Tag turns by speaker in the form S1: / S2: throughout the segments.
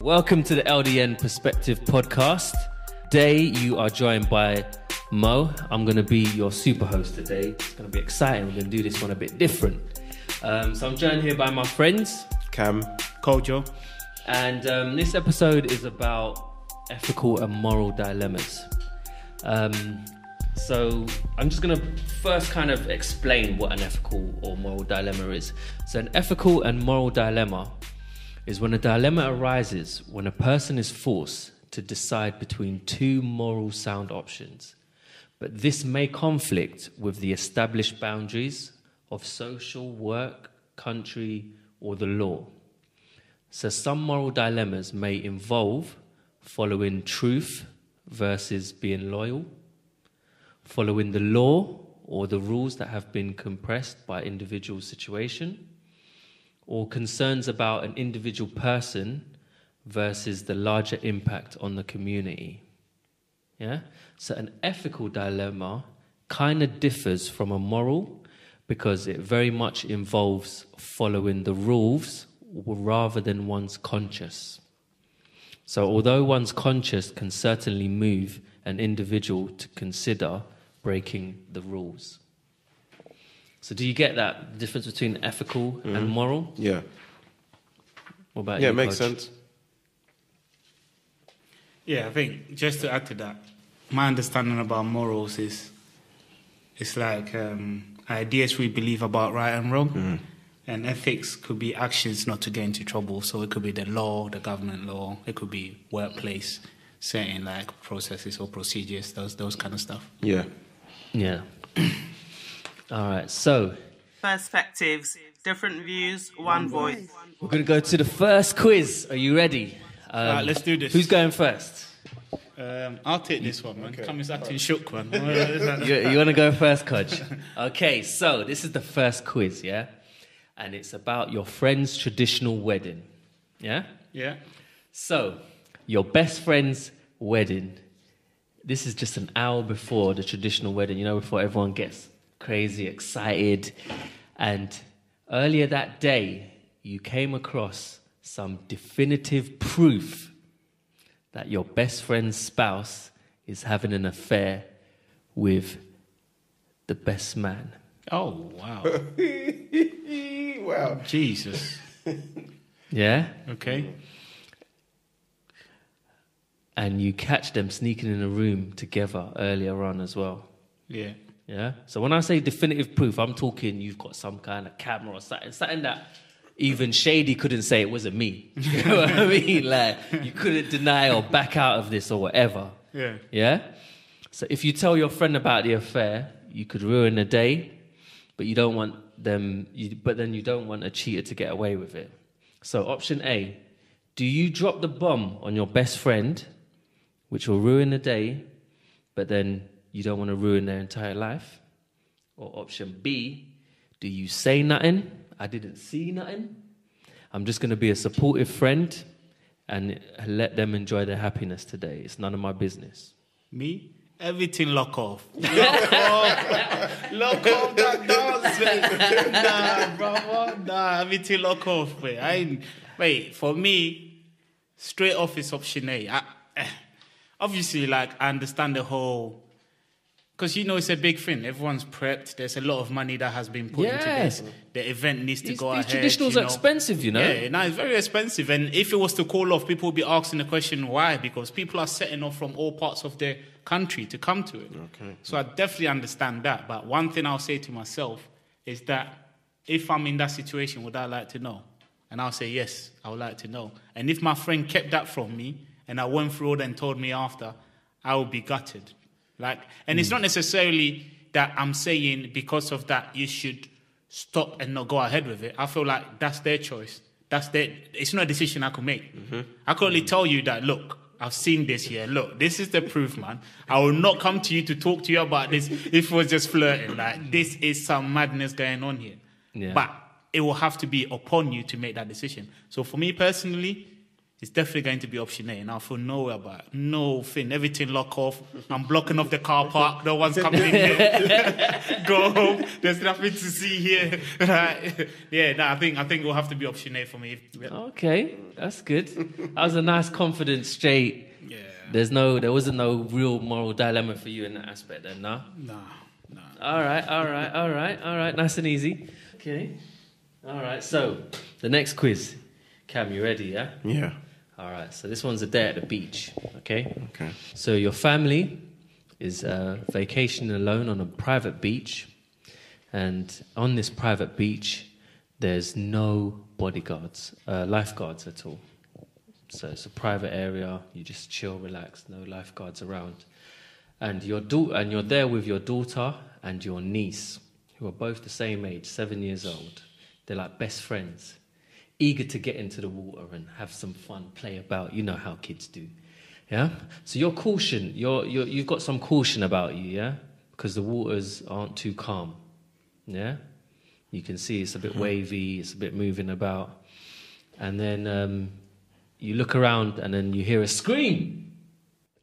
S1: Welcome to the LDN Perspective podcast. Today you are joined by Mo. I'm going to be your super host today. It's going to be exciting. We're going to do this one a bit different. So I'm joined here by my friends
S2: Cam,
S3: Kojo.
S1: And this episode is about ethical and moral dilemmas. So I'm just going to first kind of explain what an ethical or moral dilemma is. So an ethical and moral dilemma is when a dilemma arises when a person is forced to decide between two moral sound options. But this may conflict with the established boundaries of social, work, country, or the law. So some moral dilemmas may involve following truth versus being loyal, following the law or the rules that have been compressed by individual situation, or concerns about an individual person versus the larger impact on the community. Yeah? So an ethical dilemma kind of differs from a moral because it very much involves following the rules rather than one's conscience. So although one's conscience can certainly move an individual to consider breaking the rules. So do you get that difference between ethical and moral?
S2: Yeah.
S1: What about you,
S2: Yeah, it makes
S1: Coach?
S2: sense.
S3: Yeah, I think just to add to that, my understanding about morals is it's like ideas we believe about right and wrong. And ethics could be actions not to get into trouble. So it could be the law, the government law. It could be workplace setting like processes or procedures, those kind of stuff.
S2: Yeah.
S1: Yeah. All right, so
S4: Perspectives, different views, one voice.
S1: we're going to go to the first quiz. Are you ready?
S3: Right, let's do this.
S1: Who's going first?
S3: I'll take this one, man. Come is acting shook, man.
S1: You want to go first, Coach? Okay, so this is the first quiz, yeah? And it's about your friend's traditional wedding, yeah?
S3: Yeah.
S1: So, your best friend's wedding. This is just an hour before the traditional wedding, you know, before everyone gets crazy excited. And earlier that day, you came across some definitive proof that your best friend's spouse is having an affair with the best man.
S3: Oh, wow.
S2: Wow.
S3: Jesus.
S1: Yeah?
S3: Okay.
S1: And you catch them sneaking in a room together earlier on as well.
S3: Yeah.
S1: Yeah? So when I say definitive proof, I'm talking you've got some kind of camera or something that even Shady couldn't say it wasn't me. You know what I mean? Like, you couldn't deny or back out of this or whatever.
S3: Yeah.
S1: Yeah? So if you tell your friend about the affair, you could ruin the day, but you don't want them, but then you don't want a cheater to get away with it. So option A, do you drop the bomb on your best friend, which will ruin the day, but then you don't want to ruin their entire life? Or option B, do you say nothing? I didn't see nothing. I'm just going to be a supportive friend and let them enjoy their happiness today. It's none of my business.
S3: Me? Everything lock off. Lock off. Lock off that dance, mate. Nah, brother. Nah, everything lock off, mate. Wait, for me, straight off is option A. Obviously, like, I understand the whole... Because, you know, it's a big thing. Everyone's prepped. There's a lot of money that has been put into this. The event needs to go ahead.
S1: These traditionals are expensive, you know?
S3: Yeah, no, it's very expensive. And if it was to call off, people would be asking the question, why? Because people are setting off from all parts of the country to come to it.
S2: Okay.
S3: So I definitely understand that. But one thing I'll say to myself is that if I'm in that situation, would I like to know? And I'll say, yes, I would like to know. And if my friend kept that from me and I went through it and told me after, I would be gutted. And it's not necessarily that I'm saying because of that you should stop and not go ahead with it. I feel like that's their choice. It's not a decision I could make. I could only tell you that, look, I've seen this here. Look, this is the proof, man. I will not come to you to talk to you about this if it was just flirting. Like, this is some madness going on here.
S1: Yeah.
S3: But it will have to be upon you to make that decision. So for me personally, it's definitely going to be option A, and I'll feel nowhere about it. Nothing. Everything lock off. I'm blocking off the car park. No one's coming in here. Go home. There's nothing to see here. Right? Yeah, no, I think it will have to be option A for me.
S1: Okay, that's good. That was a nice, confident, straight.
S3: Yeah.
S1: There wasn't no real moral dilemma for you in that aspect then, no?
S3: No.
S1: All right. Nice and easy. Okay. All right, so the next quiz. Cam, you ready, yeah?
S2: Yeah.
S1: All right, so this one's a day at the beach, okay?
S2: Okay.
S1: So your family is vacationing alone on a private beach, and on this private beach, there's no bodyguards, lifeguards at all. So it's a private area, you just chill, relax, no lifeguards around. And you're there with your daughter and your niece, who are both the same age, 7 years old. They're like best friends, eager to get into the water and have some fun, play about. You know how kids do, yeah? So you've got some caution about you, yeah? Because the waters aren't too calm, yeah? You can see it's a bit wavy, it's a bit moving about. And then you look around and then you hear a scream.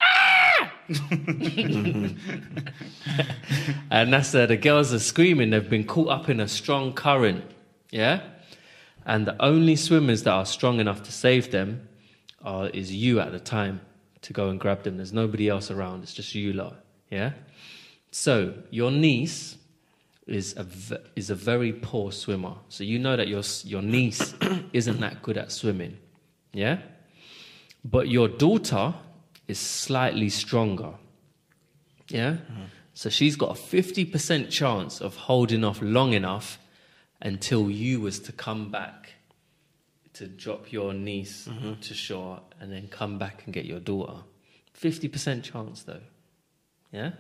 S1: Ah! And that's the girls are screaming. They've been caught up in a strong current, yeah? And the only swimmers that are strong enough to save them is you at the time to go and grab them. There's nobody else around. It's just you lot, yeah? So your niece is a very poor swimmer. So you know that your niece isn't that good at swimming, yeah? But your daughter is slightly stronger, yeah? So she's got a 50% chance of holding off long enough until you was to come back to drop your niece to shore and then come back and get your daughter. 50% chance though, yeah?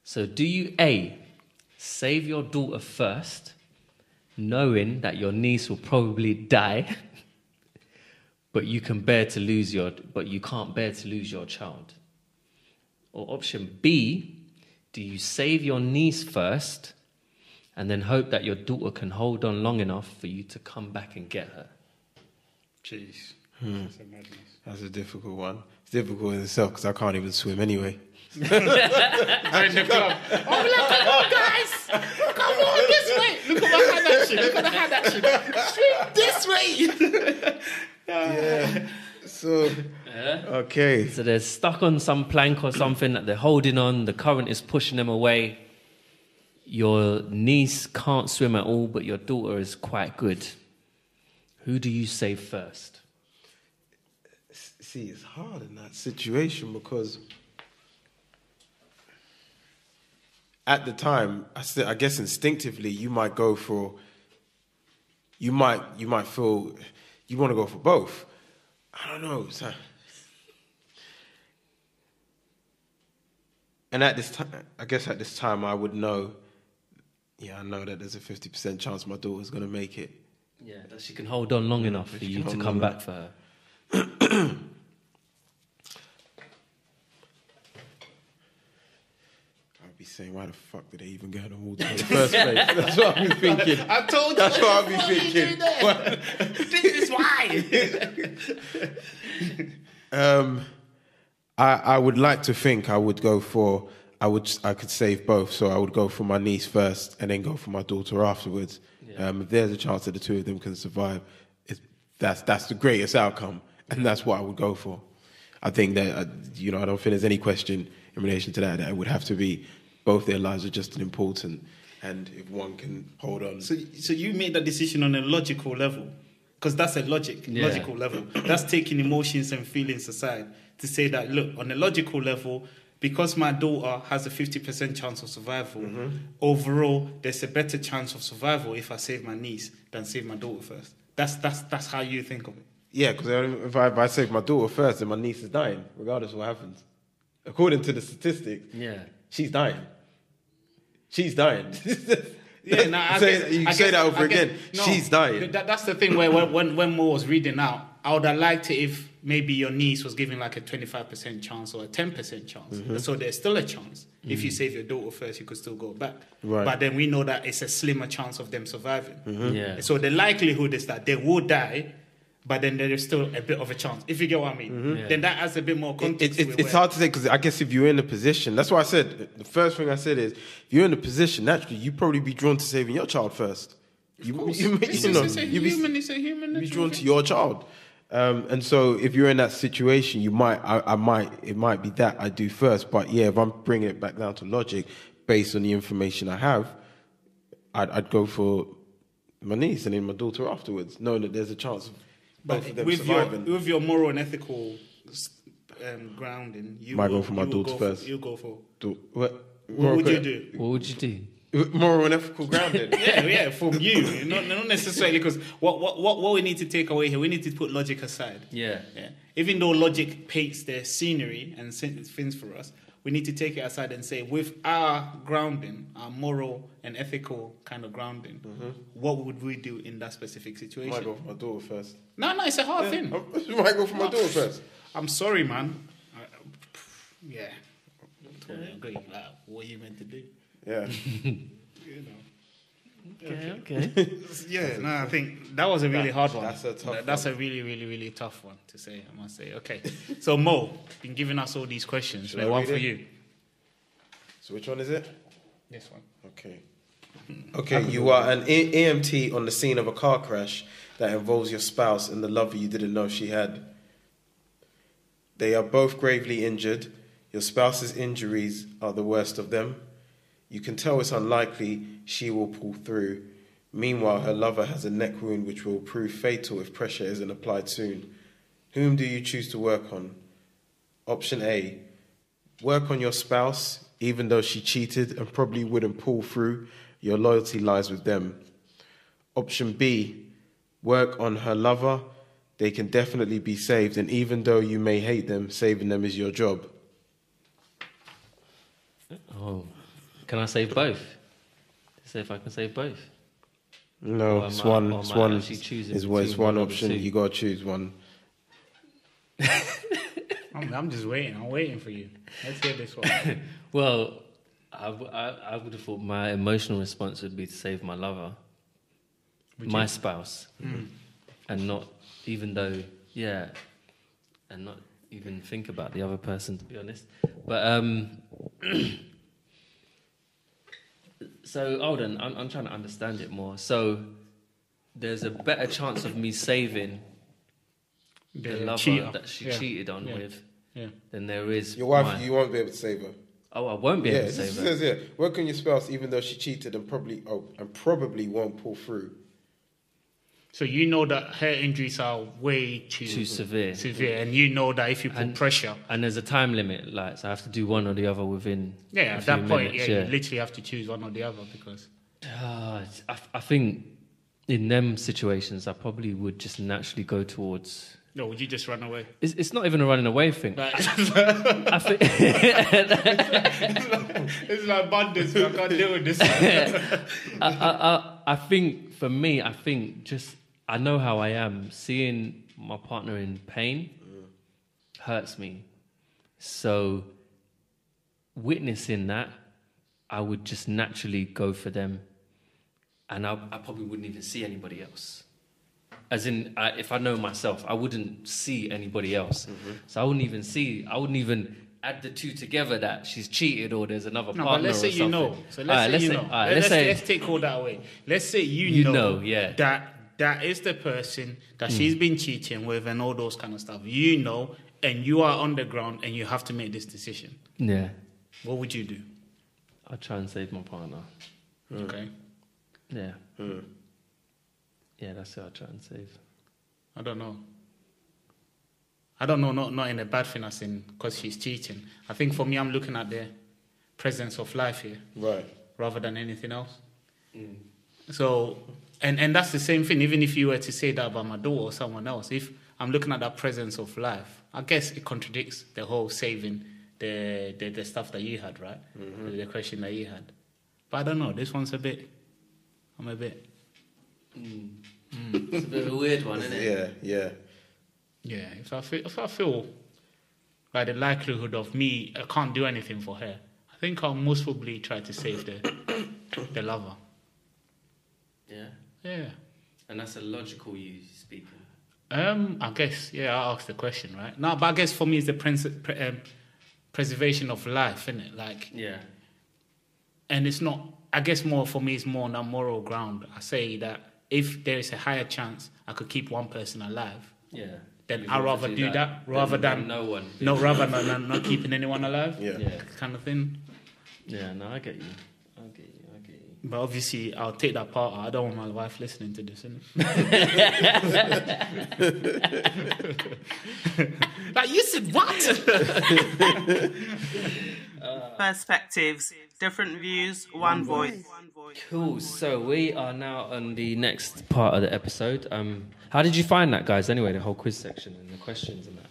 S1: So do you A, save your daughter first, knowing that your niece will probably die, but you can't bear to lose your child? Or option B, do you save your niece first and then hope that your daughter can hold on long enough for you to come back and get her?
S3: Jeez.
S2: That's a madness. That's a difficult one. It's difficult in itself because I can't even swim anyway.
S3: I'm in the club. Oh, look, come on, guys. Come on, this way. Look at my hand action. Look at the hand action. Swim this way.
S2: Yeah. So, okay.
S1: So they're stuck on some plank or something that they're holding on. The current is pushing them away. Your niece can't swim at all, but your daughter is quite good. Who do you save first?
S2: See, it's hard in that situation because at the time, I guess instinctively, you might go for. You might feel you want to go for both. I don't know. So, and at this time, I guess at this time, I would know. Yeah, I know that there's a 50% chance my daughter's going to make it.
S1: Yeah, that she can hold on long enough for you to come back for her.
S2: I'd be saying, why the fuck did they even get in the water in the first place? That's what I'd be thinking.
S3: I told you.
S2: That's what I'd be thinking.
S3: This is why.
S2: I would like to think I would go for. I could save both, so I would go for my niece first and then go for my daughter afterwards. Yeah. If there's a chance that the two of them can survive, that's the greatest outcome, and that's what I would go for. I think that I don't think there's any question in relation to that. That it would have to be both their lives are just as important, and if one can hold on.
S3: So you made that decision on a logical level, because that's a logical level. That's taking emotions and feelings aside to say that, look, on a logical level, because my daughter has a 50% chance of survival, overall, there's a better chance of survival if I save my niece than save my daughter first. That's how you think of it.
S2: Yeah, because if I save my daughter first, then my niece is dying, regardless of what happens. According to the statistics, she's dying. She's dying.
S3: Yeah, no,
S2: you say that over again. No, she's dying.
S3: That's the thing where when Mo was reading out, I would have liked it if maybe your niece was giving like a 25% chance or a 10% chance. So there's still a chance. If you save your daughter first, you could still go back.
S2: Right.
S3: But then we know that it's a slimmer chance of them surviving.
S1: Yeah.
S3: So the likelihood is that they will die, but then there is still a bit of a chance. If you get what I mean, then that adds a bit more context.
S2: It's hard to say because I guess if you're in a position, that's why I said the first thing I said is if you're in a position, naturally you'd probably be drawn to saving your child first.
S3: It's a human.
S2: Be drawn to your child. And so if you're in that situation, it might be that I do first. But yeah, if I'm bringing it back down to logic, based on the information I have, I'd go for my niece and then my daughter afterwards, knowing that there's a chance of both of them surviving.
S3: With your moral and ethical grounding, you
S2: might go for my daughter first.
S3: You go for
S2: what
S3: would you do?
S1: What would you do?
S2: Moral and ethical grounding.
S3: yeah, from you, not necessarily, because what we need to take away here, we need to put logic aside.
S1: Yeah.
S3: Even though logic paints the scenery and things for us, we need to take it aside and say, with our grounding, our moral and ethical kind of grounding, what would we do in that specific situation?
S2: I might go for my daughter first.
S3: No, it's a hard thing.
S2: I might go for my daughter first.
S3: I'm sorry, man. Yeah. Totally agree. Like, what are you meant to do?
S2: Yeah.
S1: Okay.
S3: Yeah, no, I think that was a really hard one.
S2: That's a tough one.
S3: That's a really, really, really tough one to say, I must say. Okay. So, Mo, been giving us all these questions.
S2: Should I
S3: one
S2: read
S3: for
S2: it?
S3: you.
S2: So which one is it?
S3: This one.
S2: Okay, you are an EMT on the scene of a car crash that involves your spouse and the lover you didn't know she had. They are both gravely injured. Your spouse's injuries are the worst of them. You can tell it's unlikely she will pull through. Meanwhile, her lover has a neck wound which will prove fatal if pressure isn't applied soon. Whom do you choose to work on? Option A, work on your spouse, even though she cheated and probably wouldn't pull through. Your loyalty lies with them. Option B, work on her lover. They can definitely be saved, and even though you may hate them, saving them is your job.
S1: Oh, can I save both? See if I can save both.
S2: No, it's one. It's one. It's one option.
S1: Two.
S2: You gotta choose one.
S3: I'm just waiting. I'm waiting for you. Let's hear this one.
S1: Well, I would have thought my emotional response would be to save my lover, my spouse, and not even though, and not even think about the other person, to be honest. But so hold on, I'm trying to understand it more. So there's a better chance of me saving the lover
S3: cheater
S1: that she cheated on with than there is
S2: Your wife, you won't be able to save her.
S1: Oh, I won't be able to save her.
S2: It says work on your spouse even though she cheated and probably won't pull through.
S3: So you know that her injuries are way too
S1: severe,
S3: and you know that if you put pressure,
S1: and there's a time limit, like so I have to do one or the other within.
S3: At that point, you literally have to choose one or the other because.
S1: I think in them situations, I probably would just naturally go towards.
S3: No, would you just run away?
S1: It's not even a running away thing. I think
S3: it's like bandits. I can't deal with this.
S1: I think for me, I know how I am. Seeing my partner in pain hurts me. So witnessing that, I would just naturally go for them, and I probably wouldn't even see anybody else. As in, if I know myself, I wouldn't see anybody else. So I wouldn't even add the two together that she's cheated or there's another partner.
S3: But let's say you know. So let's take all that away. Let's say you know that is the person that she's been cheating with and all those kind of stuff. You know, and you are on the ground and you have to make this decision.
S1: Yeah.
S3: What would you do?
S1: I'd try and save my partner.
S3: Okay.
S1: Yeah. Yeah, that's who I'd try and save.
S3: I don't know, not in a bad thing as in because she's cheating. I think for me, I'm looking at the presence of life here.
S2: Right.
S3: Rather than anything else. So, and that's the same thing, even if you were to say that about my daughter or someone else, if I'm looking at that presence of life, I guess it contradicts the whole saving the stuff that you had, right? The question that you had. But I don't know, this one's I'm a bit...
S1: It's a bit of a weird one, isn't it?
S2: Yeah.
S3: Yeah, if I feel like the likelihood of me, I can't do anything for her, I think I'll most probably try to save the lover.
S1: Yeah?
S3: Yeah.
S1: And that's a logical you speaking.
S3: I guess, I asked the question, right? No, but I guess for me, it's the preservation of life, isn't it? Like,
S1: Yeah.
S3: and it's not. I guess more for me, it's more on a moral ground. I say that if there is a higher chance I could keep one person alive,
S1: Yeah.
S3: then
S1: You'd
S3: I'd rather do that rather than
S1: no one.
S3: rather than not keeping anyone alive.
S2: Yeah.
S1: Yeah.
S3: Kind of thing.
S1: Yeah, no, I get you. I get you.
S3: But obviously, I'll take that part out. I don't want my wife listening to this, innit? Like, you said what?
S4: Perspectives, different views, one voice.
S1: Cool. So we are now on the next part of the episode. How did you find that, guys? Anyway, the whole quiz section and the questions and that.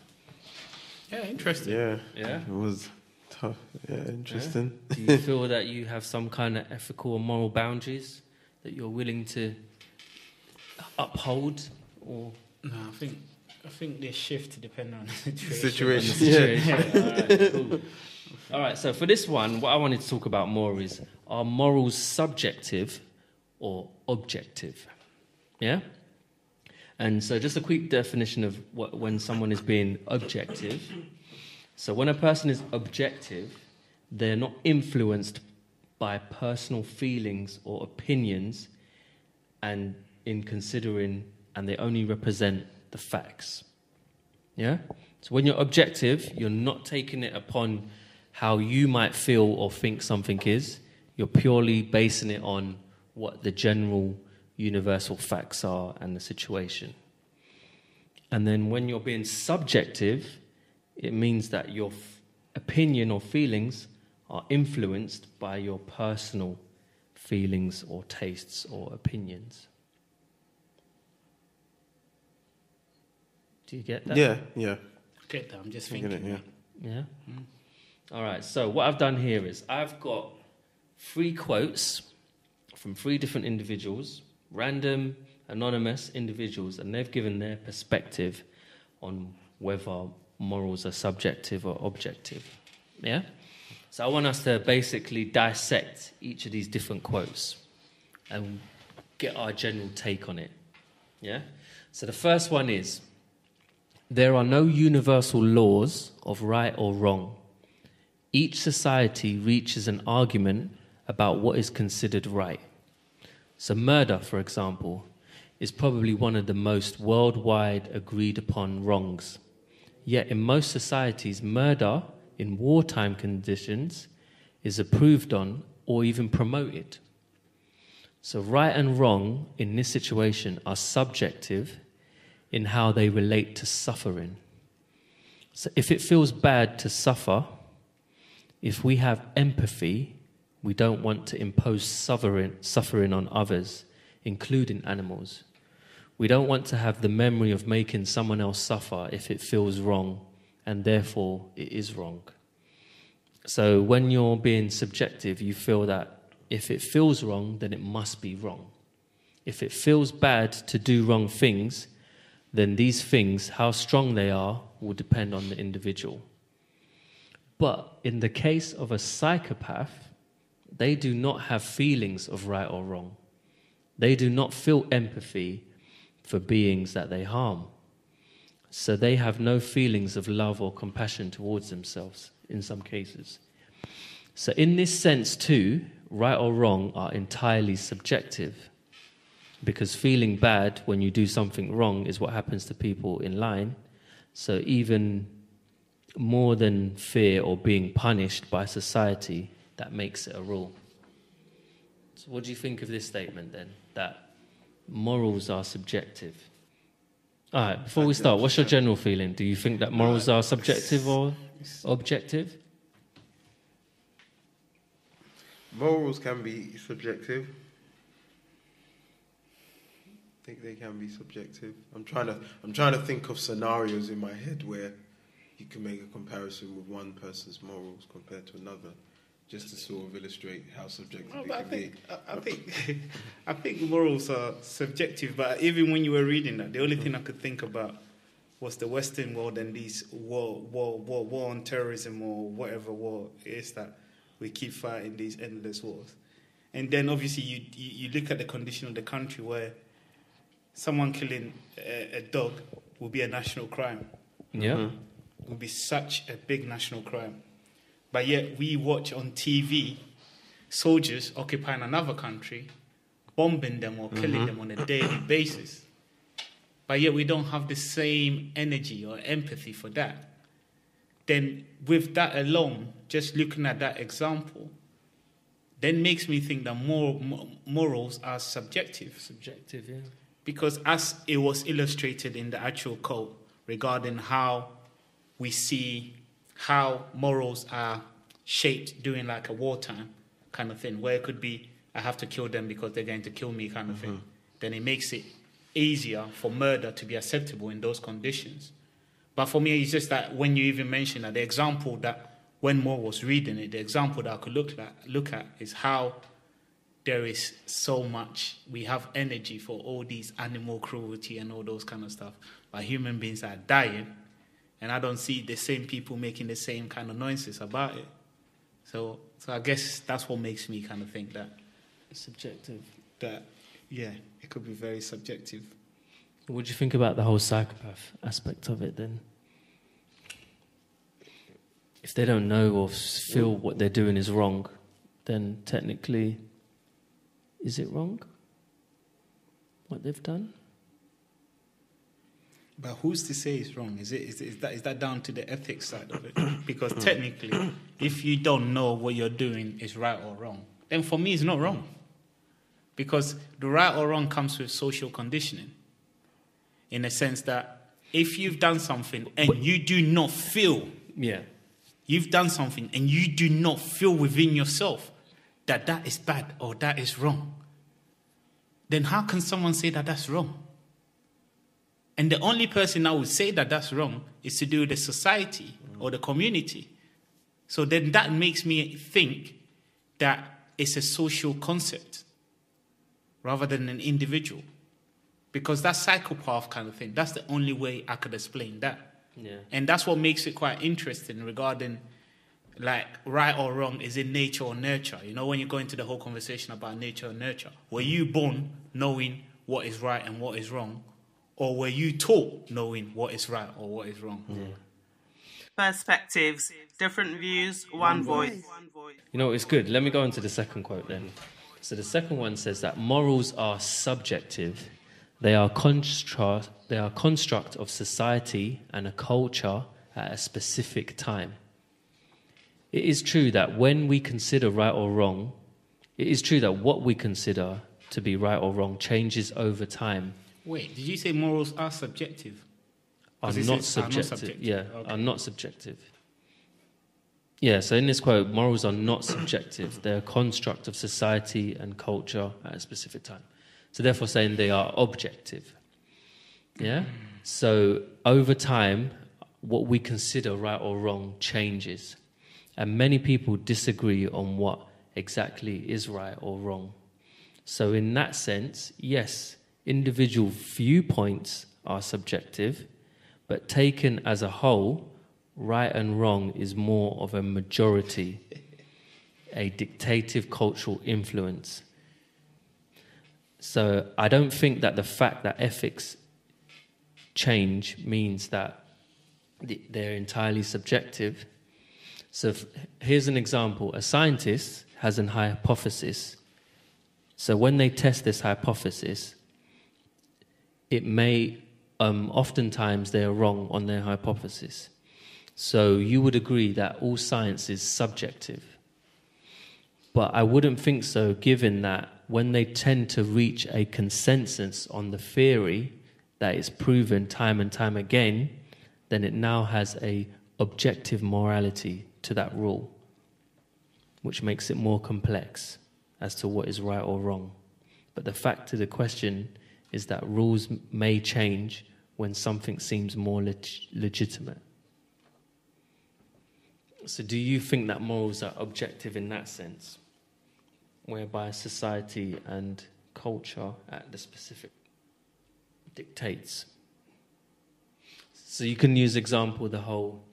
S3: Yeah, interesting.
S2: Yeah.
S1: Yeah?
S2: It was tough. Yeah, interesting.
S1: Do you feel that you have some kind of ethical or moral boundaries that you're willing to uphold, or?
S3: No, I think they shift depending on the
S2: Situation.
S1: Situation. All right, cool. All right, so for this one, what I wanted to talk about more is, are morals subjective or objective? Yeah? And so just a quick definition of when someone is being objective. So when a person is objective, they're not influenced by personal feelings or opinions and they only represent the facts. Yeah? So when you're objective, you're not taking it upon how you might feel or think something is. You're purely basing it on what the general universal facts are and the situation. And then when you're being subjective, it means that your opinion or feelings are influenced by your personal feelings or tastes or opinions. Do you get that?
S2: Yeah.
S3: Get that, I'm just
S2: I get
S3: thinking.
S2: it, yeah.
S1: Yeah? All right, so what I've done here is I've got 3 quotes from 3 different individuals, random, anonymous individuals, and they've given their perspective on whether morals are subjective or objective. Yeah? So I want us to basically dissect each of these different quotes and get our general take on it. Yeah? So the first one is, there are no universal laws of right or wrong. Each society reaches an argument about what is considered right. So murder, for example, is probably one of the most worldwide agreed upon wrongs. Yet in most societies, murder in wartime conditions is approved on or even promoted. So right and wrong in this situation are subjective in how they relate to suffering. So if it feels bad to suffer, if we have empathy, we don't want to impose suffering on others, including animals. We don't want to have the memory of making someone else suffer if it feels wrong, and therefore it is wrong. So when you're being subjective, you feel that if it feels wrong, then it must be wrong. If it feels bad to do wrong things, then these things, how strong they are, will depend on the individual. But in the case of a psychopath, they do not have feelings of right or wrong. They do not feel empathy for beings that they harm. So they have no feelings of love or compassion towards themselves in some cases. So in this sense too, right or wrong are entirely subjective, because feeling bad when you do something wrong is what happens to people in line. So even more than fear or being punished by society, that makes it a rule. So what do you think of this statement then, that morals are subjective? All right, before we start, what's your general feeling? Do you think that morals are subjective or objective?
S2: Morals can be subjective. I think they can be subjective. I'm trying to think of scenarios in my head where you can make a comparison with one person's morals compared to another, just to sort of illustrate how subjective it can be.
S3: I think morals are subjective, but even when you were reading that, the only thing I could think about was the Western world and these war on terrorism or whatever war it is that we keep fighting these endless wars. And then obviously you look at the condition of the country where someone killing a dog would be a national crime.
S1: Yeah.
S3: It would be such a big national crime. But yet we watch on TV soldiers occupying another country, bombing them or killing them on a daily basis. But yet we don't have the same energy or empathy for that. Then with that alone, just looking at that example, then makes me think that morals are subjective.
S1: Subjective, yeah.
S3: Because as it was illustrated in the actual code regarding how we see how morals are shaped during like a wartime kind of thing, where it could be, I have to kill them because they're going to kill me kind of thing, then it makes it easier for murder to be acceptable in those conditions. But for me, it's just that when you even mention that, the example that when Moore was reading it, the example that I could look at is how there is so much, we have energy for all these animal cruelty and all those kind of stuff, but human beings are dying, and I don't see the same people making the same kind of noises about it. So I guess that's what makes me kind of think that
S1: It's subjective.
S3: that, yeah, it could be very subjective.
S1: What do you think about the whole psychopath aspect of it then? If they don't know or feel what they're doing is wrong, then technically, is it wrong? What they've done?
S3: But who's to say it's wrong? Is that down to the ethics side of it? Because technically, if you don't know what you're doing is right or wrong, then for me it's not wrong. Because the right or wrong comes with social conditioning. In a sense that if you've done something and you do not feel, you've done something and you do not feel within yourself that that is bad or that is wrong, then how can someone say that that's wrong? And the only person that would say that that's wrong is to do with the society or the community. So then that makes me think that it's a social concept rather than an individual. Because that psychopath kind of thing, that's the only way I could explain that.
S1: Yeah.
S3: And that's what makes it quite interesting regarding, like, right or wrong, is it nature or nurture? You know, when you go into the whole conversation about nature and nurture, were you born knowing what is right and what is wrong? Or were you taught knowing what is right or what is wrong?
S1: Yeah.
S4: Perspectives, different views, one voice.
S1: You know, it's good. Let me go on to the second quote then. So the second one says that morals are subjective. They are construct of society and a culture at a specific time. It is true that when we consider right or wrong, it is true that what we consider to be right or wrong changes over time.
S3: Wait, did you say morals are subjective?
S1: Are not subjective. Yeah, okay. Are not subjective. Yeah, so in this quote, morals are not subjective. They're a construct of society and culture at a specific time. So therefore saying they are objective. Yeah? So over time, what we consider right or wrong changes. And many people disagree on what exactly is right or wrong. So in that sense, yes, individual viewpoints are subjective, but taken as a whole, right and wrong is more of a majority, a dictative cultural influence. So I don't think that the fact that ethics change means that they're entirely subjective. So here's an example. A scientist has an hypothesis. So when they test this hypothesis, it may, oftentimes they are wrong on their hypothesis. So you would agree that all science is subjective. But I wouldn't think so, given that when they tend to reach a consensus on the theory that is proven time and time again, then it now has a objective morality to that rule, which makes it more complex as to what is right or wrong. But the fact of the question is that rules may change when something seems more legitimate. So do you think that morals are objective in that sense, whereby society and culture at the specific dictates? So you can use example the whole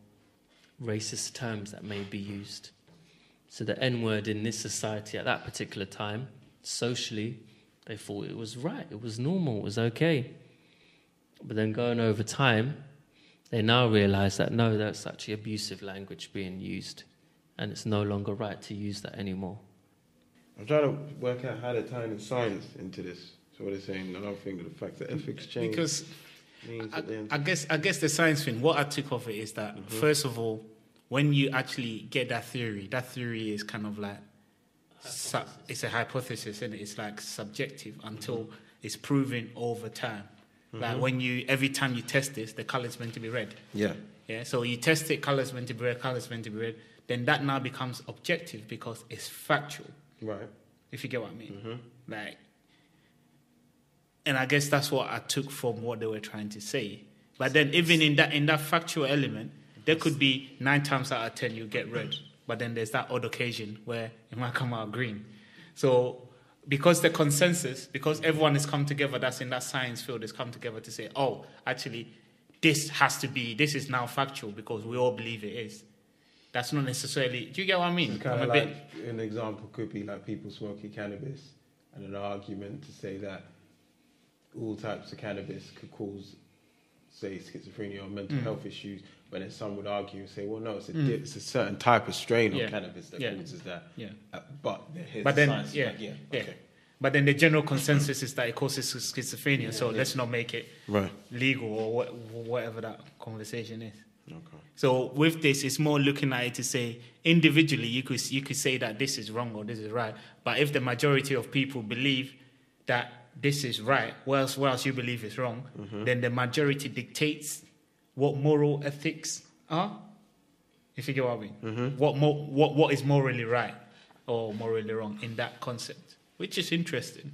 S1: racist terms that may be used. So the N-word in this society at that particular time, socially, they thought it was right, it was normal, it was okay. But then going over time, they now realize that no, that's actually abusive language being used, and it's no longer right to use that anymore.
S2: I'm trying to work out how they're tying the science into this. So what they're saying, I don't think the fact that ethics change
S3: Because
S2: means at the end.
S3: I guess the science thing, what I took of it is that, first of all, when you actually get that theory is kind of like, it's a hypothesis, and it's like subjective until it's proven over time. Like when every time you test this, the color is meant to be red.
S2: Yeah.
S3: Yeah. So you test it, color is meant to be red, color is meant to be red. Then that now becomes objective because it's factual.
S2: Right.
S3: If you get what I mean. Like, and I guess that's what I took from what they were trying to say. But then even in that factual element, there could be 9 times out of 10 you get red. But then there's that odd occasion where it might come out green. So because the consensus, because everyone has come together that's in that science field has come together to say, oh, actually, this is now factual because we all believe it is. That's not necessarily, do you get what I mean?
S2: Kind of like an example could be like people smoking cannabis and an argument to say that all types of cannabis could cause, say, schizophrenia or mental health issues, but then some would argue and say, well, no, it's a certain type of strain of cannabis that causes that. Yeah. But then, science okay. But then the general consensus is that it causes schizophrenia, so let's not make it legal or whatever that conversation is. Okay. So with this, it's more looking at it to say, individually, you could say that this is wrong or this is right, but if the majority of people believe that this is right, whilst you believe it's wrong, then the majority dictates what moral ethics are. If you get what I mean, what is morally right or morally wrong in that concept, which is interesting.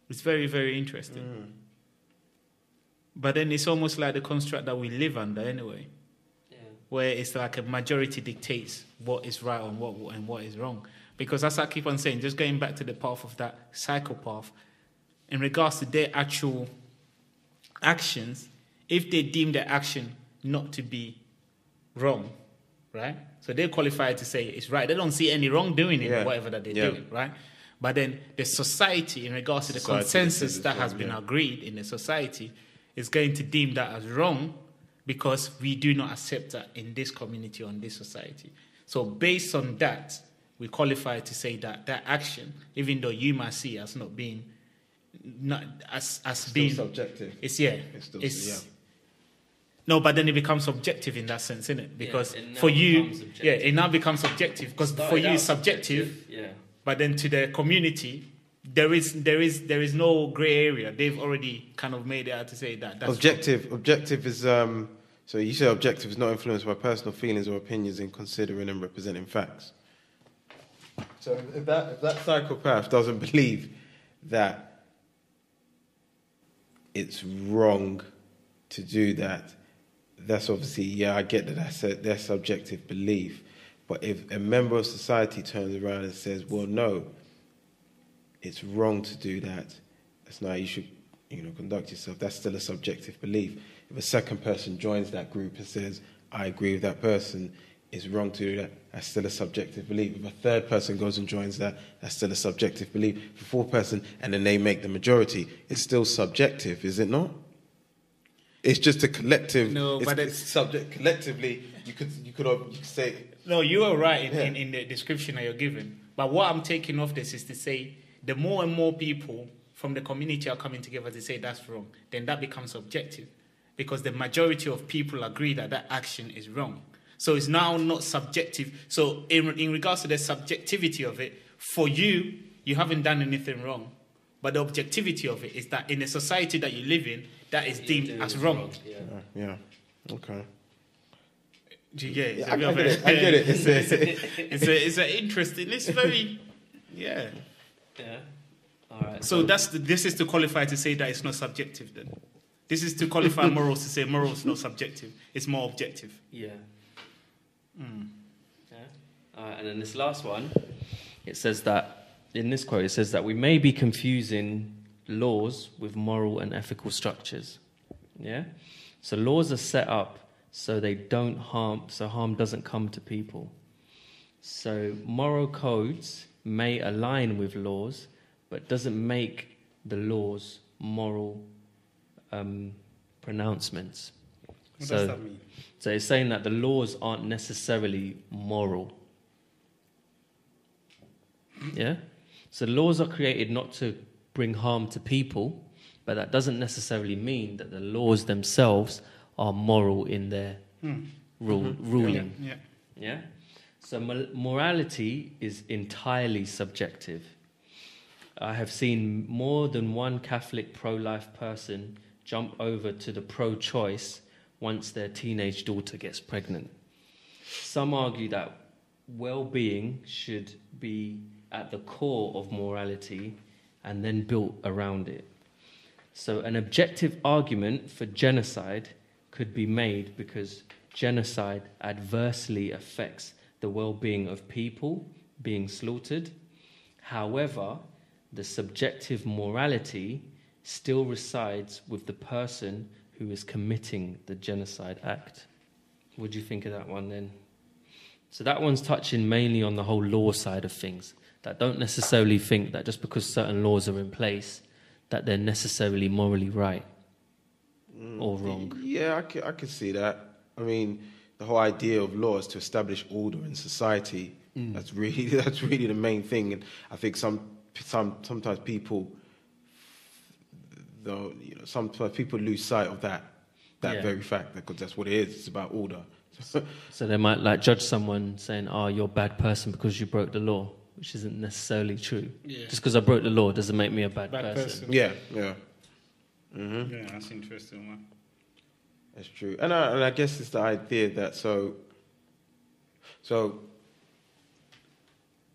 S2: It's very, very interesting. But then it's almost like the construct that we live under anyway, where it's like a majority dictates what is right and what is wrong. Because as I keep on saying, just going back to the path of that psychopath, in regards to their actual actions, if they deem their action not to be wrong, right? So they're qualified to say it's right. They don't see any wrongdoing in whatever that they're doing, right? But then the society, in regards to the consensus that has been agreed in the society, is going to deem that as wrong because we do not accept that in this community or in this society. So based on that, we qualify to say that that action, even though you might see as not being, not as being subjective.
S3: No, but then it becomes subjective in that sense, isn't it? Because for you, it now becomes subjective because for you it's subjective. But then to the community, there is no grey area. They've already kind of made it out to say that that's
S2: objective. Wrong. Objective is so you say objective is not influenced by personal feelings or opinions in considering and representing facts. So if that psychopath doesn't believe that it's wrong to do that, that's obviously, I get that that's their subjective belief. But if a member of society turns around and says, well, no, it's wrong to do that, that's not how you should conduct yourself, that's still a subjective belief. If a second person joins that group and says, I agree with that person, it's wrong to do that, that's still a subjective belief. If a third person goes and joins that, that's still a subjective belief. If a fourth person, and then they make the majority, it's still subjective, is it not? It's just a collective.
S3: No, but
S2: it's subject collectively. You could say.
S3: No, you are right in the description that you're given. But what I'm taking off this is to say the more and more people from the community are coming together to say that's wrong, then that becomes objective, because the majority of people agree that that action is wrong. So it's now not subjective. So in regards to the subjectivity of it, for you, you haven't done anything wrong. But the objectivity of it is that in the society that you live in, that is deemed as wrong.
S2: Yeah. Okay.
S3: Do you get it?
S2: I get it.
S3: It's an interesting. It's very. Yeah.
S1: All right.
S3: So this is to qualify to say that it's not subjective. Then this is to qualify morals to say morals is not subjective. It's more objective.
S1: Yeah. And then this last one, it says that. In this quote, it says that we may be confusing laws with moral and ethical structures. Yeah? So laws are set up so they don't harm, so harm doesn't come to people. So moral codes may align with laws, but doesn't make the laws moral, pronouncements.
S3: What does that mean?
S1: So it's saying that the laws aren't necessarily moral. Yeah? So laws are created not to bring harm to people, but that doesn't necessarily mean that the laws themselves are moral in their ruling.
S3: Yeah.
S1: Yeah? So morality is entirely subjective. I have seen more than one Catholic pro-life person jump over to the pro-choice once their teenage daughter gets pregnant. Some argue that well-being should be at the core of morality and then built around it. So an objective argument for genocide could be made because genocide adversely affects the well-being of people being slaughtered. However, the subjective morality still resides with the person who is committing the genocide act. What do you think of that one then? So that one's touching mainly on the whole law side of things, that don't necessarily think that just because certain laws are in place that they're necessarily morally right or wrong.
S2: Yeah, I could see that. I mean, the whole idea of law is to establish order in society. That's really the main thing. And I think sometimes people, though, sometimes people lose sight of that very fact, because that's what it is. It's about order.
S1: So they might like judge someone saying, "Oh, you're a bad person because you broke the law," which isn't necessarily true. Yeah. Just because I broke the law doesn't make me a bad person.
S2: Yeah.
S3: Yeah, that's interesting, man.
S2: That's true, and I guess it's the idea that so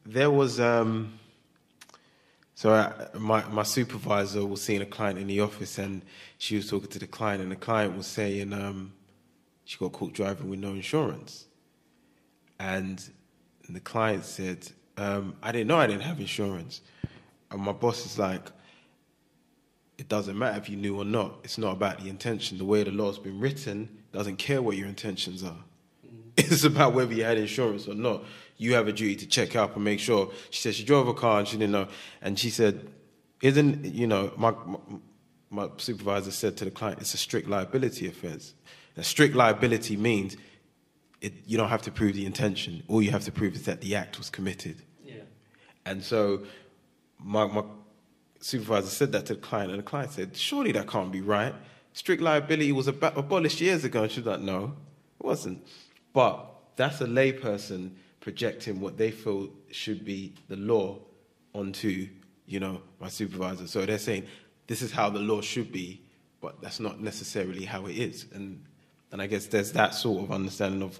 S2: there was my supervisor was seeing a client in the office, and she was talking to the client, and the client was saying she got caught driving with no insurance, and the client said, "I didn't know I didn't have insurance," and my boss is like, it doesn't matter if you knew or not. It's not about the intention. The way the law's been written doesn't care what your intentions are. It's about whether you had insurance or not. You have a duty to check up and make sure. She said she drove a car and she didn't know. And she said, my supervisor said to the client, it's a strict liability offence. A strict liability means you don't have to prove the intention. All you have to prove is that the act was committed. Yeah. And so my supervisor said that to the client, and the client said, surely that can't be right. Strict liability was abolished years ago. And she was like, no, it wasn't. But that's a layperson projecting what they feel should be the law onto, my supervisor. So they're saying, this is how the law should be, but that's not necessarily how it is. And I guess there's that sort of understanding of,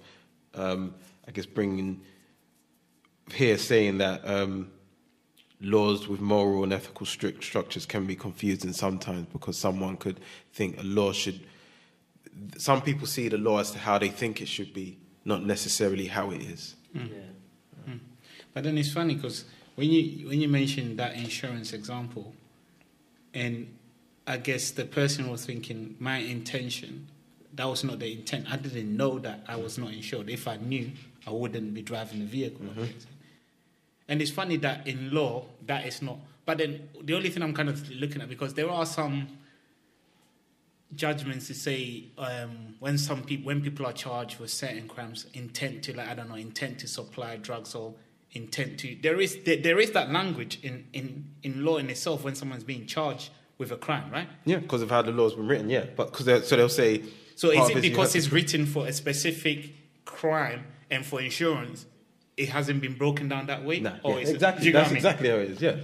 S2: bringing here saying that laws with moral and ethical strict structures can be confusing sometimes, because someone could think a law should... Some people see the law as to how they think it should be, not necessarily how it is.
S3: Mm. Yeah. Mm. But then it's funny because when you mentioned that insurance example, and I guess the person was thinking, my intention, that was not the intent. I didn't know that I was not insured. If I knew, I wouldn't be driving the vehicle. Mm-hmm. And it's funny that in law, that is not... But then the only thing I'm kind of looking at, because there are some judgments to say when people are charged with certain crimes, intent to supply drugs, or intent to... There is that language in law in itself when someone's being charged with a crime, right?
S2: Yeah, because of how the law's been written, yeah. But they'll say...
S3: So is it because it's written for a specific crime and for insurance, it hasn't been broken down that way?
S2: Nah,
S3: or
S2: yeah, exactly. That's exactly how it is, yeah.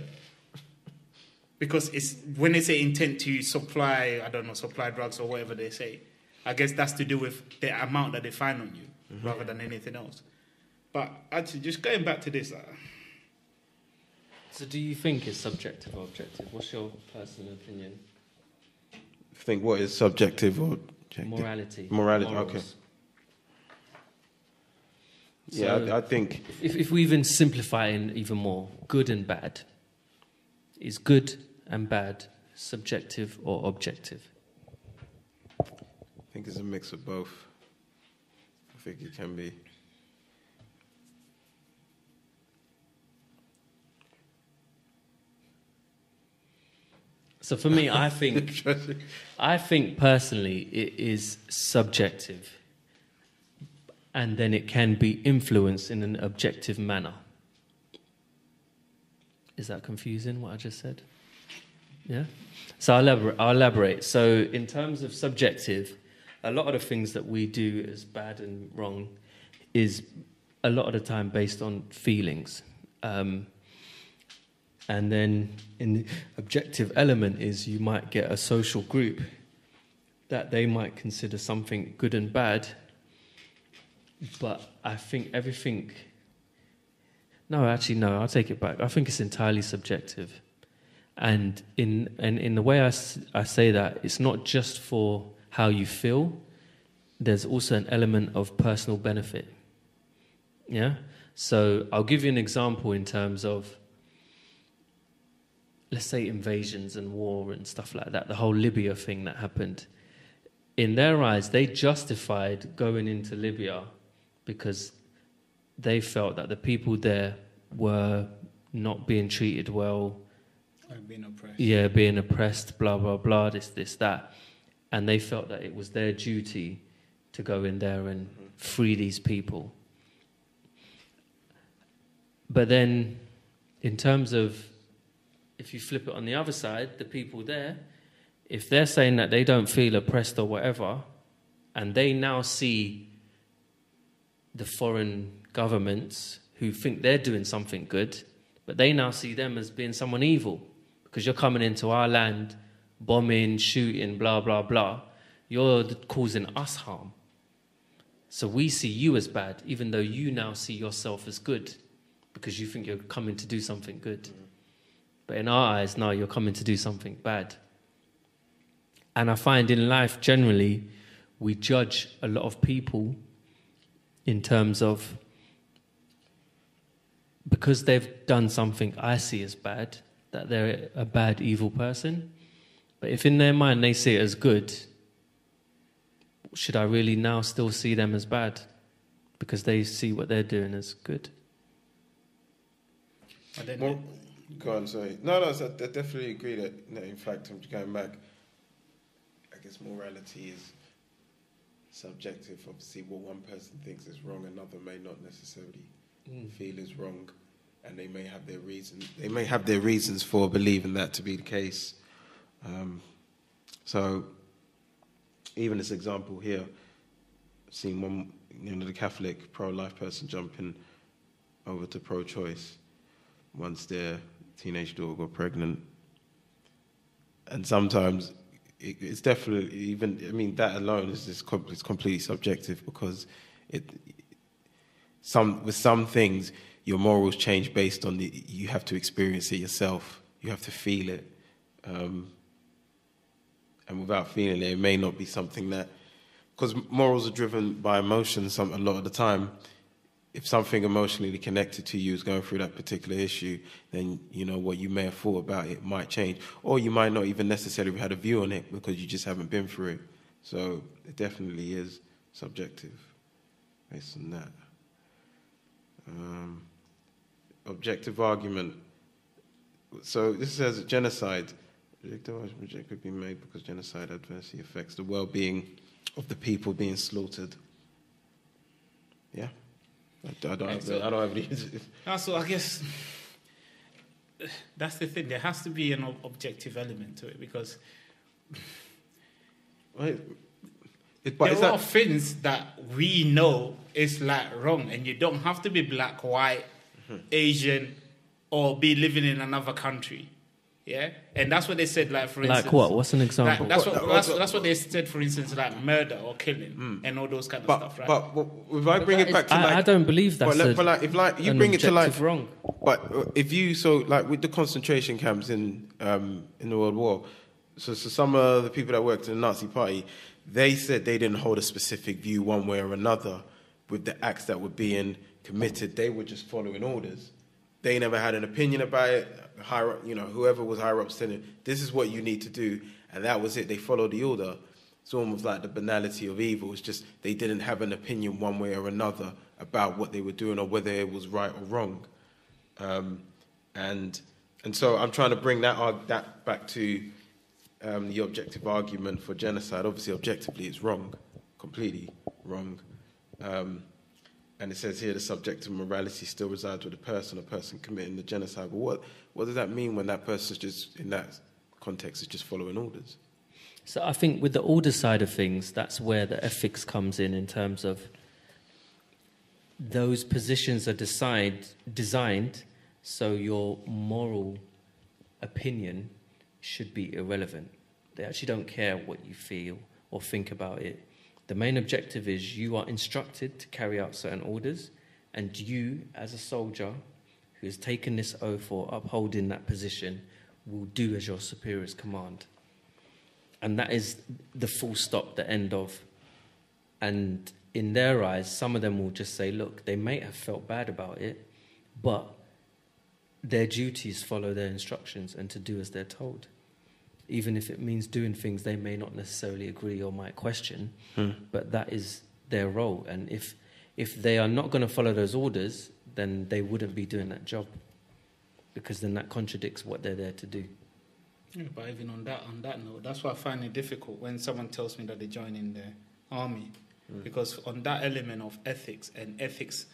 S3: Because it's when they say intent to supply drugs or whatever they say, I guess that's to do with the amount that they find on you, rather than anything else. But actually, just going back to this...
S1: So do you think it's subjective or objective? What's your personal opinion?
S2: Think what is subjective or objective?
S1: Morality.
S2: Morals. Okay. Yeah,
S1: So
S2: I think...
S1: If we even simplify it even more, good and bad. Is good and bad subjective or objective?
S2: I think it's a mix of both. I think it can be.
S1: So So for me, I think personally it is subjective, and then it can be influenced in an objective manner. Is that confusing, what I just said? Yeah? So I'll elaborate. So in terms of subjective, a lot of the things that we do as bad and wrong is a lot of the time based on feelings. And then in the objective element is you might get a social group that they might consider something good and bad, but I think everything... No, I'll take it back. I think it's entirely subjective. And in the way I say that, it's not just for how you feel. There's also an element of personal benefit. Yeah? So I'll give you an example in terms of, let's say, invasions and war and stuff like that, the whole Libya thing that happened. In their eyes, they justified going into Libya because they felt that the people there were not being treated well.
S3: Being oppressed.
S1: Yeah, being oppressed, blah, blah, blah, this, that. And they felt that it was their duty to go in there and free these people. But then, in terms of, if you flip it on the other side, the people there, if they're saying that they don't feel oppressed or whatever, and they now see the foreign governments who think they're doing something good, but they now see them as being someone evil, because you're coming into our land, bombing, shooting, blah, blah, blah. You're causing us harm. So we see you as bad, even though you now see yourself as good, because you think you're coming to do something good. But in our eyes, no, you're coming to do something bad. And I find in life, generally, we judge a lot of people in terms of, because they've done something I see as bad, that they're a bad, evil person. But if in their mind they see it as good, should I really now still see them as bad? Because they see what they're doing as good.
S2: Go on, sorry. No, I definitely agree that, in fact, I'm going back, I guess morality is subjective. Obviously, what one person thinks is wrong, another may not necessarily feel is wrong, and they may have their reasons. They may have their reasons for believing that to be the case. So, even this example here, I've seen one, the Catholic pro-life person jumping over to pro-choice once their teenage daughter got pregnant, and sometimes it's definitely even. That alone is just it's completely subjective, because with some things your morals change based on you have to experience it yourself. You have to feel it, and without feeling it may not be something that, because morals are driven by emotions. A lot of the time, if something emotionally connected to you is going through that particular issue, then what you may have thought about it might change, or you might not even necessarily have had a view on it because you just haven't been through it. So it definitely is subjective based on that. Objective argument. So this says genocide. Objective could be made because genocide adversely affects the well-being of the people being slaughtered. Yeah. I don't have any.
S3: So I guess that's the thing. There has to be an objective element to it, because there are things that we know is wrong, and you don't have to be black, white, Asian, or be living in another country. Yeah, and that's what they said. For instance,
S1: like what? What's an example?
S3: That's what they said. For instance, murder or killing and all those kind of stuff, right?
S2: But if I bring it back to
S1: I don't believe that's
S2: if you bring it to
S1: wrong.
S2: But if you with the concentration camps in the World War, so some of the people that worked in the Nazi Party, they said they didn't hold a specific view one way or another with the acts that were being committed. They were just following orders. They never had an opinion about it. Whoever was higher up said, this is what you need to do, and that was it. They followed the order. It's almost like the banality of evil. It's just they didn't have an opinion one way or another about what they were doing or whether it was right or wrong. And so I'm trying to bring that back to the objective argument for genocide. Obviously, objectively, it's wrong, completely wrong. And it says here the subjective morality still resides with the person or person committing the genocide. But what does that mean when that person's just, in that context, is just following orders?
S1: So I think with the order side of things, that's where the ethics comes in terms of those positions are designed so your moral opinion should be irrelevant. They actually don't care what you feel or think about it. The main objective is you are instructed to carry out certain orders, and you, as a soldier who has taken this oath or upholding that position, will do as your superiors command. And that is the full stop, the end of. And in their eyes, some of them will just say, look, they may have felt bad about it, but their duty is follow their instructions and to do as they're told. Even if it means doing things they may not necessarily agree or might question, but that is their role. And if they are not going to follow those orders, then they wouldn't be doing that job, because then that contradicts what they're there to do.
S3: Yeah, but even on that note, that's why I find it difficult when someone tells me that they're joining the army, because on that element of ethics and ethics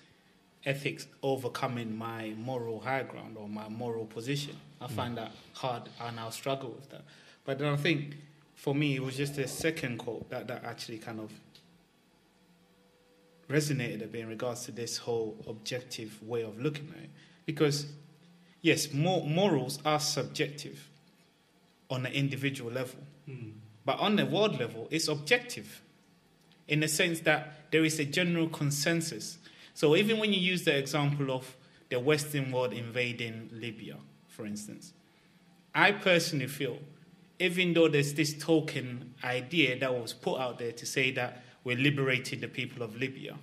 S3: overcoming my moral high ground or my moral position, I find that hard, and I'll struggle with that. But then I think for me it was just the second quote that actually kind of resonated a bit in regards to this whole objective way of looking at it. Because yes, morals are subjective on an individual level, but on the world level it's objective in the sense that there is a general consensus. So even when you use the example of the Western world invading Libya, for instance, I personally feel, even though there's this token idea that was put out there to say that we're liberating the people of Libya,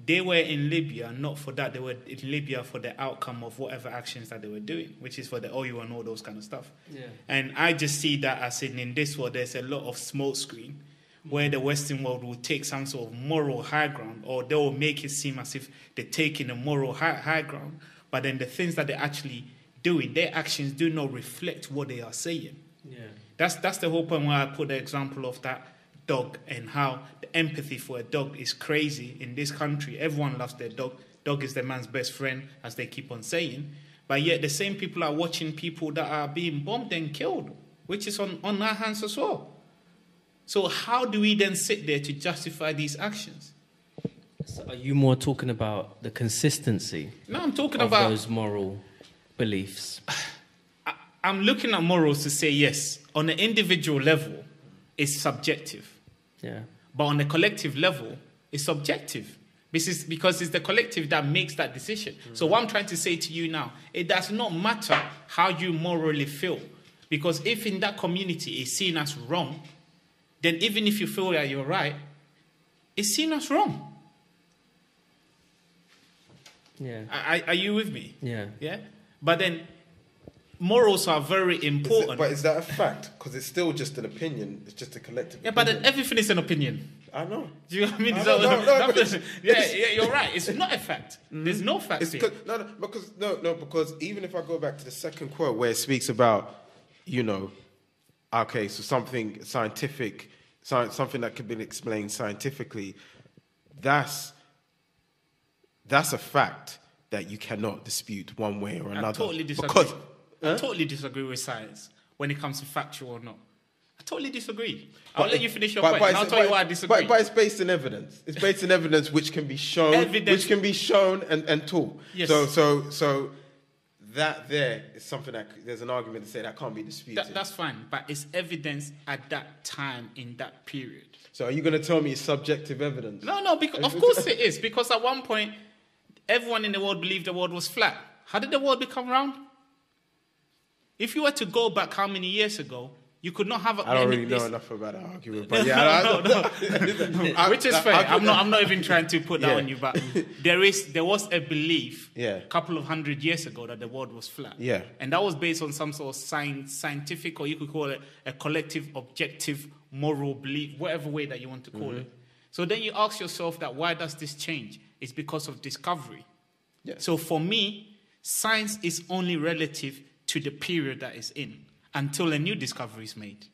S3: they were in Libya not for that. They were in Libya for the outcome of whatever actions that they were doing, which is for the oil and all those kind of stuff. Yeah. And I just see that as in this world, there's a lot of smoke screen where the Western world will take some sort of moral high ground, or they will make it seem as if they're taking a moral high ground, but then the things that they're actually doing, their actions do not reflect what they are saying. Yeah. That's the whole point why I put the example of that dog and how the empathy for a dog is crazy in this country. Everyone loves their dog. Dog is the man's best friend, as they keep on saying. But yet the same people are watching people that are being bombed and killed, which is on our hands as well. So how do we then sit there to justify these actions?
S1: So are you more talking about the consistency?
S3: No, I'm talking
S1: of
S3: about
S1: those moral beliefs.
S3: I'm looking at morals to say, yes, on an individual level, it's subjective.
S1: Yeah.
S3: But on the collective level, it's subjective. Because it's the collective that makes that decision. So what I'm trying to say to you now, it does not matter how you morally feel. Because if in that community it's seen as wrong, then even if you feel that you're right, it's seen as wrong.
S1: Yeah.
S3: Are you with me?
S1: Yeah.
S3: Yeah? But then morals are very important.
S2: But is that a fact? Because it's still just an opinion. It's just a collective opinion.
S3: But then everything is an opinion.
S2: I know.
S3: Do you know what I mean? Yeah, you're right. It's not a fact. There's no fact here.
S2: Because even if I go back to the second quote where it speaks about, okay, so something scientific, something that could be explained scientifically, that's a fact that you cannot dispute one way or another.
S3: I totally disagree. I totally disagree with science when it comes to factual or not. I totally disagree. I'll let you finish your point, and I'll tell you why I disagree.
S2: But it's based in evidence. It's based in evidence which can be shown, and taught. Yes. So that there is something that there's an argument to say that can't be disputed.
S3: That's fine, but it's evidence at that time in that period.
S2: So are you going to tell me it's subjective evidence?
S3: No, because of course it is. Because at one point, everyone in the world believed the world was flat. How did the world become round? If you were to go back how many years ago, you could not have.
S2: I don't really know enough about that argument, but yeah,
S3: which is fair. I'm not even trying to put that on you, but there was a belief a couple of 100 years ago that the world was flat.
S2: Yeah,
S3: and that was based on some sort of scientific, or you could call it a collective, objective, moral belief, whatever way that you want to call it. So then you ask yourself that why does this change? It's because of discovery. Yeah. So for me, science is only relative to the period that it's in. until a new discovery is made.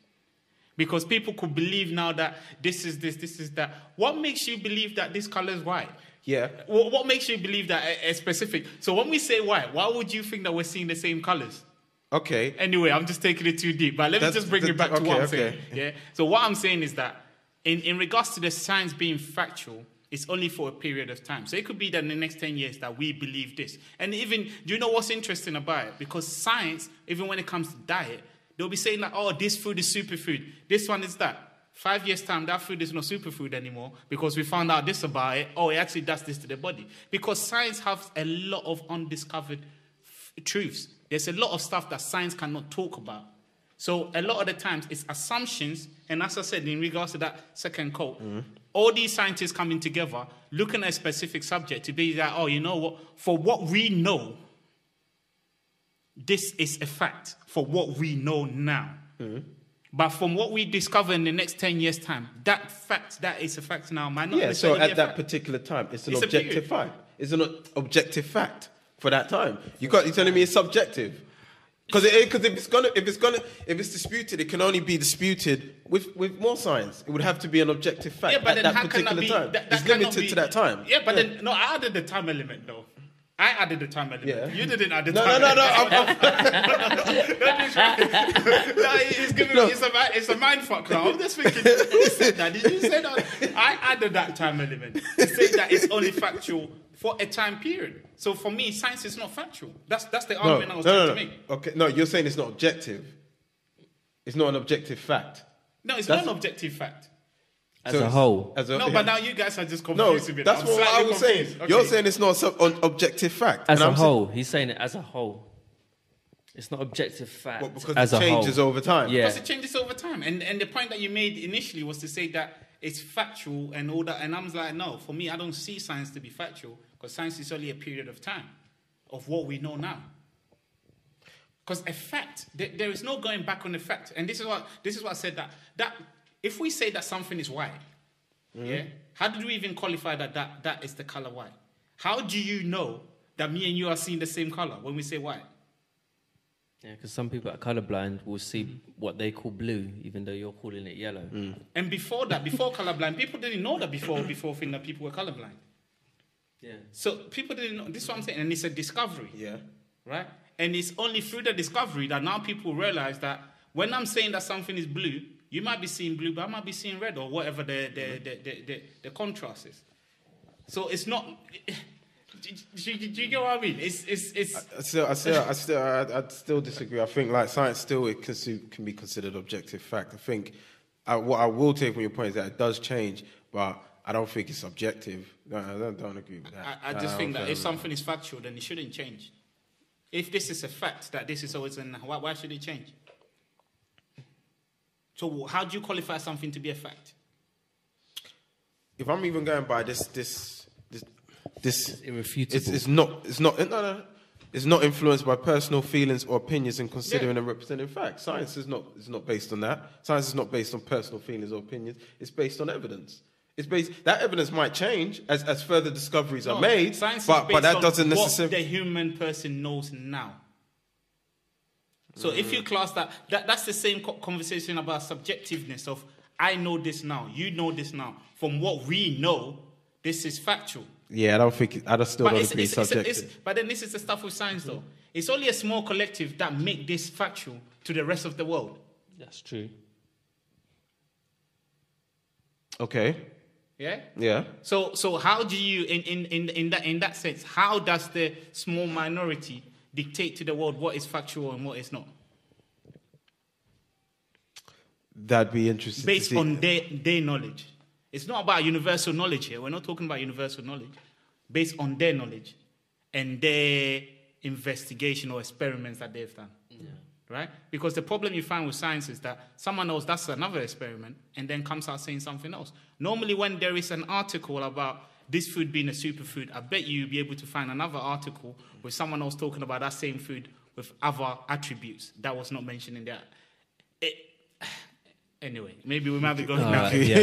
S3: Because people could believe now that this is this is that. What makes you believe that this color is white?
S2: Yeah.
S3: What makes you believe that a specific? So when we say white, why would you think that we're seeing the same colors?
S2: Okay.
S3: Anyway, I'm just taking it too deep, but let me just bring it back to what I'm saying. Yeah. So what I'm saying is that in regards to the science being factual, it's only for a period of time. So it could be that in the next 10 years that we believe this. And even, do you know what's interesting about it? Because science, even when it comes to diet, they'll be saying that, oh, this food is superfood. This one is that. 5 years' time, that food is not superfood anymore because we found out this about it. Oh, it actually does this to the body. Because science has a lot of undiscovered truths. There's a lot of stuff that science cannot talk about. So a lot of the times it's assumptions. And as I said, in regards to that second quote, all these scientists coming together, looking at a specific subject to be like, oh, you know what? For what we know, this is a fact for what we know now. But from what we discover in the next 10 years' time, that fact, that is a fact now, might not
S2: so
S3: necessarily be
S2: at
S3: a
S2: that
S3: fact.
S2: particular time, it's an
S3: It's a
S2: objective
S3: period.
S2: fact. It's an objective fact for that time. You're telling me it's subjective. Because if it's disputed, it can only be disputed with more science. It would have to be an objective fact
S3: Yeah, but
S2: at
S3: then
S2: that
S3: how can that
S2: particular
S3: be?
S2: time.
S3: That
S2: It's
S3: cannot
S2: limited
S3: be-
S2: to that time.
S3: Yeah, but then, no, I added the time element, though. I added the time element.
S2: Yeah.
S3: You didn't add the
S2: No,
S3: time
S2: no,
S3: element.
S2: no.
S3: No, it's giving me, it's a mind fuck now. I'm just thinking, who said that? Did you say that? I added that time element to say that it's only factual for a time period. So for me, science is not factual. That's the argument I was trying to make.
S2: Okay, no, you're saying it's not objective. It's not an objective fact.
S3: No, it's
S2: That's-
S3: not an objective fact.
S1: As a whole.
S3: No, but now you guys are just
S2: No,
S3: confusing me.
S2: that's
S3: I'm
S2: what I
S3: slightly
S2: was saying.
S3: confused. Okay.
S2: You're saying it's not an objective fact.
S1: As
S2: And
S1: a
S2: I'm saying-
S1: whole. He's saying it as a whole. It's not objective fact.
S2: What, because
S1: as
S2: it
S1: a
S2: changes
S1: whole.
S2: over time.
S1: Yeah.
S3: Because it changes over time. And the point that you made initially was to say that it's factual and all that. And I was like, no, for me, I don't see science to be factual because science is only a period of time of what we know now. Because a fact, there is no going back on the fact. And this is what I said, that if we say that something is white, yeah, how did we even qualify that is the color white? How do you know that me and you are seeing the same color when we say white?
S1: Yeah, because some people that are colorblind will see what they call blue, even though you're calling it yellow.
S3: And before that, before colorblind, people didn't know that before thinking that people were colorblind.
S1: Yeah.
S3: So people didn't know. This is what I'm saying. And it's a discovery.
S2: Yeah.
S3: Right? And it's only through the discovery that now people realize that when I'm saying that something is blue, you might be seeing blue, but I might be seeing red or whatever the contrast is. So it's not... Do you get what I mean?
S2: I'd still disagree. I think like science still can be considered objective fact. I think what I will take from your point is that it does change, but I don't think it's objective. No, I don't agree with that.
S3: I just think that if something is factual, then it shouldn't change. If this is a fact that this is always why should it change? So how do you qualify something to be a fact?
S2: If I'm even going by this
S1: irrefutable.
S2: it's not influenced by personal feelings or opinions in considering and representing facts. Science is not based on that. Science is not based on personal feelings or opinions. It's based on evidence. That evidence might change as further discoveries are made,
S3: science
S2: but
S3: is based
S2: that
S3: on
S2: doesn't
S3: what
S2: necessarily.
S3: the human person knows now. So if you class that's the same conversation about subjectiveness of I know this now, you know this now. From what we know, this is factual.
S2: Yeah, I still don't agree. Subjective.
S3: But then this is the stuff with science, though. It's only a small collective that make this factual to the rest of the world.
S1: That's true.
S2: Okay.
S3: Yeah.
S2: Yeah.
S3: So how do you in that sense? How does the small minority dictate to the world what is factual and what is not?
S2: That'd be interesting.
S3: Based on their knowledge. It's not about universal knowledge here. We're not talking about universal knowledge. Based on their knowledge and their investigation or experiments that they've done. Yeah. Right? Because the problem you find with science is that someone else does another experiment and then comes out saying something else. Normally when there is an article about this food being a superfood, I bet you'll be able to find another article with someone else talking about that same food with other attributes that was not mentioned in there. Anyway, maybe we might be going down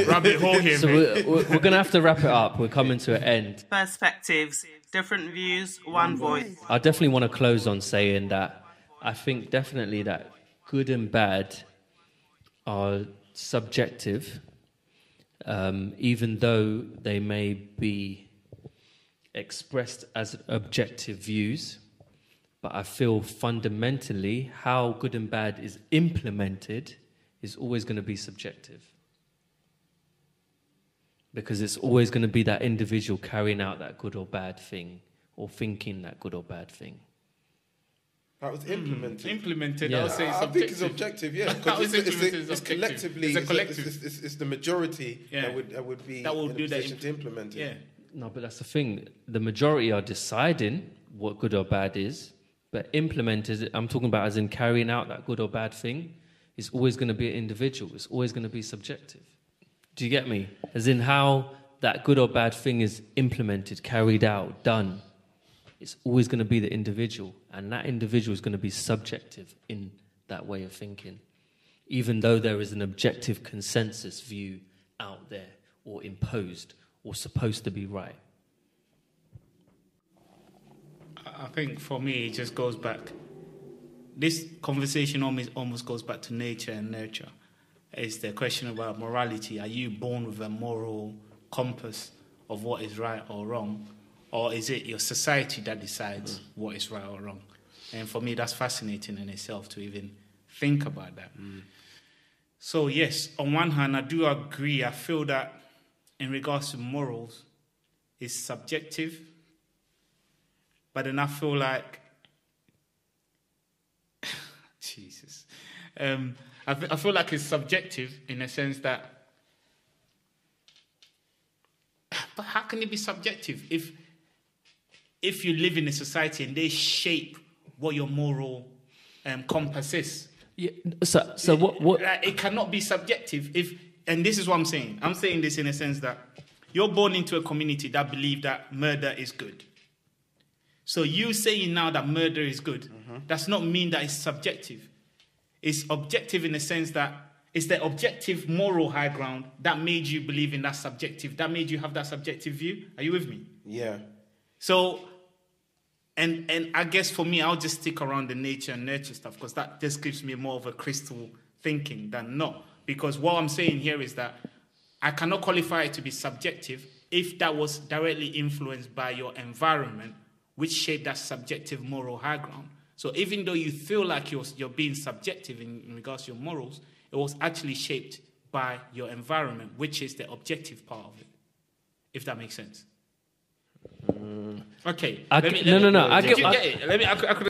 S3: rabbit hole here.
S1: So we're going to have to wrap it up. We're coming to an end.
S4: Perspectives, different views, one voice.
S1: I definitely want to close on saying that I think definitely that good and bad are subjective, even though they may be expressed as objective views. But I feel fundamentally how good and bad is implemented is always going to be subjective. Because it's always going to be that individual carrying out that good or bad thing, or thinking that good or bad thing.
S2: That was implemented.
S3: Implemented,
S1: Yeah.
S3: I would say
S2: I think it's objective, yeah.
S3: How is
S2: Because
S3: implemented
S2: it's
S3: objective?
S2: collectively,
S3: It's a collective.
S2: it's the majority
S3: Yeah.
S2: that would be
S3: That will
S2: in a
S3: do that
S2: position to implement it.
S3: Yeah.
S1: No, but that's the thing. The majority are deciding what good or bad is, but implemented, I'm talking about as in carrying out that good or bad thing, is always going to be an individual. It's always going to be subjective. Do you get me? As in how that good or bad thing is implemented, carried out, done. It's always going to be the individual, and that individual is going to be subjective in that way of thinking, even though there is an objective consensus view out there, or imposed, or supposed to be right.
S3: I think for me, it just goes back. This conversation almost goes back to nature and nurture. It's the question about morality. Are you born with a moral compass of what is right or wrong? Or is it your society that decides what is right or wrong? And for me, that's fascinating in itself to even think about that. So yes, on one hand, I do agree. I feel that in regards to morals, it's subjective. But then I feel like, Jesus, I feel like it's subjective in a sense that, but how can it be subjective if you live in a society and they shape what your moral compass is?
S1: Yeah. So what?
S3: It cannot be subjective and this is what I'm saying. I'm saying this in a sense that you're born into a community that believe that murder is good. So you saying now that murder is good does not mean that it's subjective. It's objective in the sense that it's the objective moral high ground that made you believe in that subjective, that made you have that subjective view. Are you with me?
S2: Yeah.
S3: So, and I guess for me, I'll just stick around the nature and nurture stuff because that just gives me more of a crystal thinking than not. Because what I'm saying here is that I cannot qualify it to be subjective if that was directly influenced by your environment, which shaped that subjective moral high ground. So even though you feel like you're being subjective in regards to your morals, it was actually shaped by your environment, which is the objective part of it, if that makes sense. Okay.
S1: No.
S3: Did you get it? I could